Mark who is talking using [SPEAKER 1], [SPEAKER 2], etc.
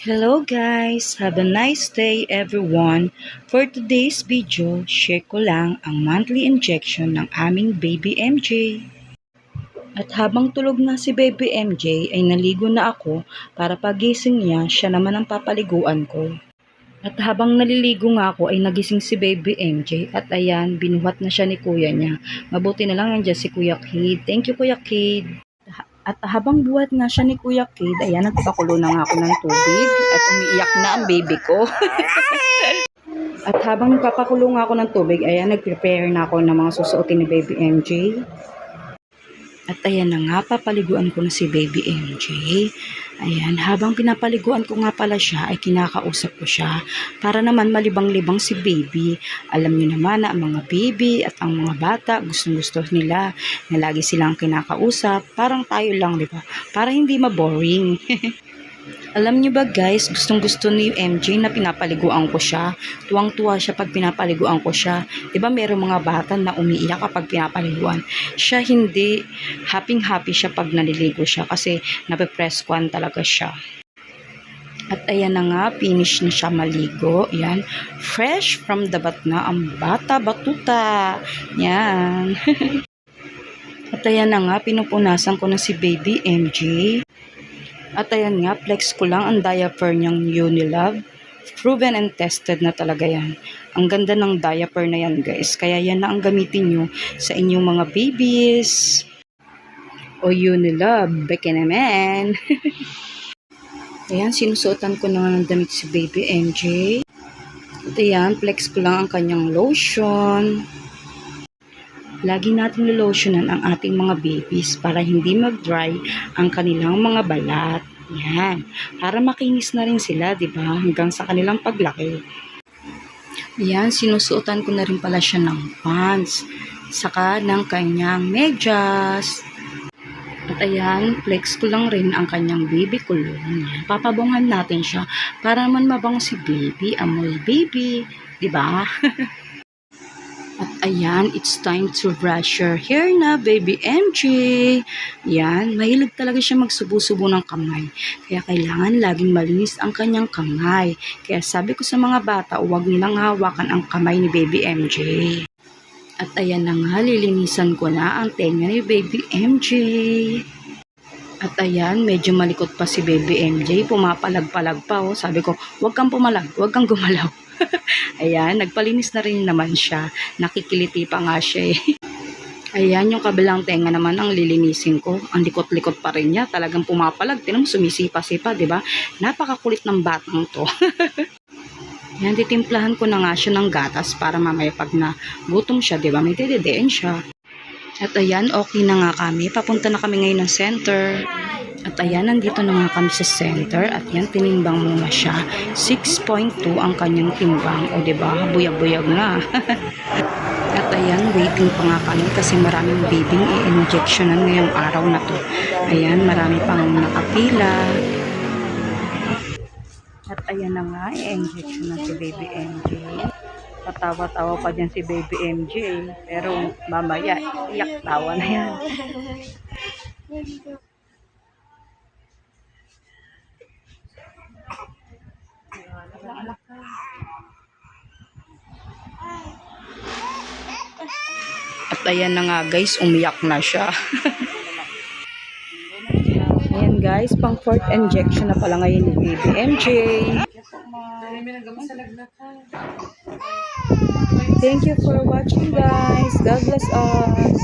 [SPEAKER 1] Hello guys! Have a nice day everyone! For today's video, share ko lang ang monthly injection ng aming baby MJ. At habang tulog na si baby MJ ay naligo na ako para pagising niya, siya naman ang papaliguan ko. At habang naliligo nga ako ay nagising si baby MJ at ayan, binuhat na siya ni kuya niya. Mabuti na lang nandiyan si Kuya Kid. Thank you Kuya Kid! At habang buhat nga siya ni Kuya Kid, ayan, nagpakulo na nga ako ng tubig at umiiyak na ang baby ko. At habang nagpapakulo nga ako ng tubig, ayan, nag-prepare na ako ng mga susuotin ni baby MJ. At ayan na nga, papaliguan ko na si baby MJ. Ayan, habang pinapaliguan ko nga pala siya, ay kinakausap ko siya para naman malibang-libang si baby. Alam niyo naman na ang mga baby at ang mga bata, gustong-gusto nila na lagi silang kinakausap. Parang tayo lang, di ba? Para hindi ma-boring. Alam niyo ba guys, gustong-gusto ni MJ na pinapaliguan ko siya. Tuwang-tuwa siya pag pinapaliguan ko siya. 'Di ba merong mga bata na umiiyak kapag pinapaliguan. Siya hindi, happy-happy siya pag naliligo siya kasi nape-press kuan talaga siya. At ayan na nga, finish na siya maligo. Yan, fresh from the bath na ang bata batuta. Yan. At ayan na nga, pinupunasan ko na si baby MJ. At ayan nga, flex ko lang ang diaper niyang Unilove. Proven and tested na talaga yan. Ang ganda ng diaper na yan guys. Kaya yan na ang gamitin nyo sa inyong mga babies. O Unilove, beke naman. Ayan, sinusuotan ko na ng damit si baby MJ. At ayan, flex ko lang ang kanyang lotion. Lagi natin lotionan ang ating mga babies para hindi mag-dry ang kanilang mga balat. Yan. Para makinis na rin sila, di ba? Hanggang sa kanilang paglaki. Yan, sinusuotan ko na rin pala siya ng pants. Saka ng kanyang medyas. At ayan, flex ko lang rin ang kanyang baby cologne. Papabungan natin siya para naman mabango si baby, amoy baby. Di ba? At ayan, it's time to brush your hair na, baby MJ. Yan, mahilig talaga siya magsubo-subo ng kamay. Kaya kailangan laging malinis ang kanyang kamay. Kaya sabi ko sa mga bata, huwag nilang hawakan ang kamay ni baby MJ. At ayan na nga, lilinisan ko na ang tenga ni baby MJ. At ayan, medyo malikot pa si baby MJ. Pumapalag-palag pa. Oh. Sabi ko, huwag kang pumalag, huwag kang gumalaw. Ayan, nagpalinis na rin naman siya. Nakikiliti pa nga siya eh. Ayan, yung kabilang tenga naman ang lilinisin ko. Ang likot-likot pa rin niya. Talagang pumapalag. Tinang sumisipa-sipa, di ba? Napakakulit ng batang to. Ayan, titimplahan ko na nga siya ng gatas para mamaya pag na gutom siya, di ba? May dededeen siya. At ayan, okay na nga kami. Papunta na kami ngayon ng center. At ayan, nandito na nga kami sa center. At yan, tinimbang muna siya. 6.2 ang kanyang timbang. O diba, buyag-buyag na. At ayan, waiting pa nga kami kasi maraming babying i-injectionan ngayong araw na to. Ayan, marami pang nakapila. At ayan na nga, i-injection na si baby MJ. Patawa-tawa pa dyan si baby MJ. Pero mamaya, iyak tawa na yan. At ayan na nga guys, umiyak na siya. Ayan guys, pang fourth injection na pala ngayon ni baby MJ. Thank you for watching guys. God bless us.